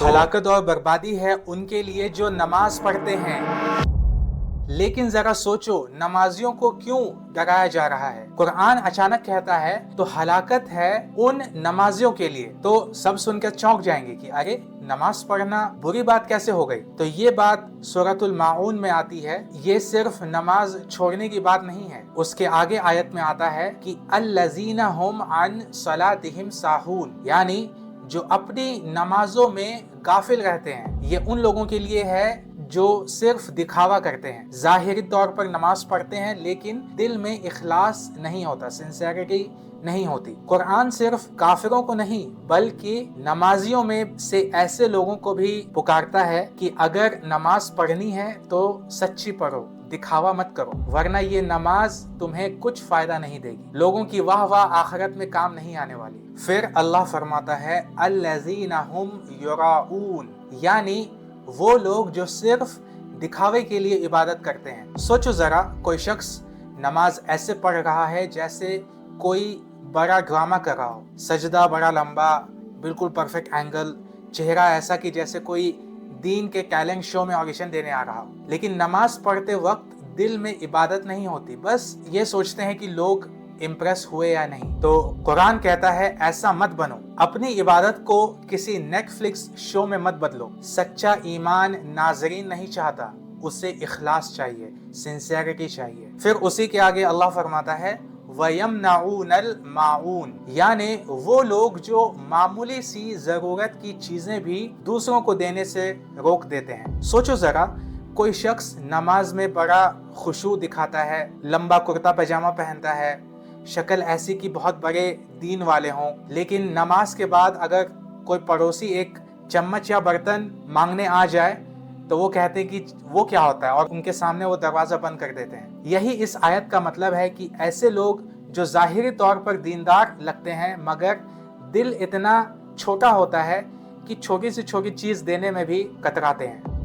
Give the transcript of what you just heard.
हलाकत और बर्बादी है उनके लिए जो नमाज पढ़ते हैं। लेकिन जरा सोचो, नमाजियों को क्यों डराया जा रहा है? कुरान अचानक कहता है तो हलाकत है उन नमाजियों के लिए। तो सब सुनकर चौंक जाएंगे कि अरे, नमाज पढ़ना बुरी बात कैसे हो गई? तो ये बात सूरतुल माऊन में आती है। ये सिर्फ नमाज छोड़ने की बात नहीं है। उसके आगे आयत में आता है कि अल्लज़ीना हुम अन सलातिहिम साहून, यानी जो अपनी नमाजों में गाफिल रहते हैं। ये उन लोगों के लिए है जो सिर्फ दिखावा करते हैं, जाहिरी तौर पर नमाज पढ़ते हैं लेकिन दिल में इखलास नहीं होता, सिंसियरिटी नहीं होती। कुरान सिर्फ काफिरों को नहीं बल्कि नमाजियों में से ऐसे लोगों को भी पुकारता है कि अगर नमाज पढ़नी है तो सच्ची पढ़ो, दिखावा मत करो, वरना ये नमाज तुम्हें कुछ फायदा नहीं देगी, लोगों की वाह वाह आखिरत में काम नहीं आने वाली। फिर अल्लाह फरमाता है अल्लज़ीना हुम युराऊन, यानी वो लोग जो सिर्फ दिखावे के लिए इबादत करते हैं। सोचो जरा, कोई शख्स नमाज ऐसे पढ़ रहा है जैसे कोई बड़ा ड्रामा कर रहा हो, सजदा बड़ा लंबा, बिल्कुल परफेक्ट एंगल, चेहरा ऐसा कि जैसे कोई दीन के टैलेंट शो में ऑडिशन देने आ रहा हो। लेकिन नमाज पढ़ते वक्त दिल में इबादत नहीं होती, बस ये सोचते हैं कि लोग इम्प्रेस हुए या नहीं। तो कुरान कहता है ऐसा मत बनो, अपनी इबादत को किसी नेटफ्लिक्स शो में मत बदलो। सच्चा ईमान नाजरीन नहीं चाहता, उसे इखलास चाहिए, सिंसियरिटी चाहिए। फिर उसी के आगे अल्लाह फरमाता है वयमनऊनल माऊन, यानी वो लोग जो मामूली सी जरूरत की चीजें भी दूसरों को देने से रोक देते हैं। सोचो जरा, कोई शख्स नमाज में बड़ा खुशू दिखाता है, लंबा कुर्ता पैजामा पहनता है, शक्ल ऐसी कि बहुत बड़े दीन वाले हों, लेकिन नमाज के बाद अगर कोई पड़ोसी एक चम्मच या बर्तन मांगने आ जाए तो वो कहते हैं कि वो क्या होता है, और उनके सामने वो दरवाजा बंद कर देते हैं। यही इस आयत का मतलब है कि ऐसे लोग जो जाहिरी तौर पर दीनदार लगते हैं मगर दिल इतना छोटा होता है कि छोटी से छोटी चीज देने में भी कतराते हैं।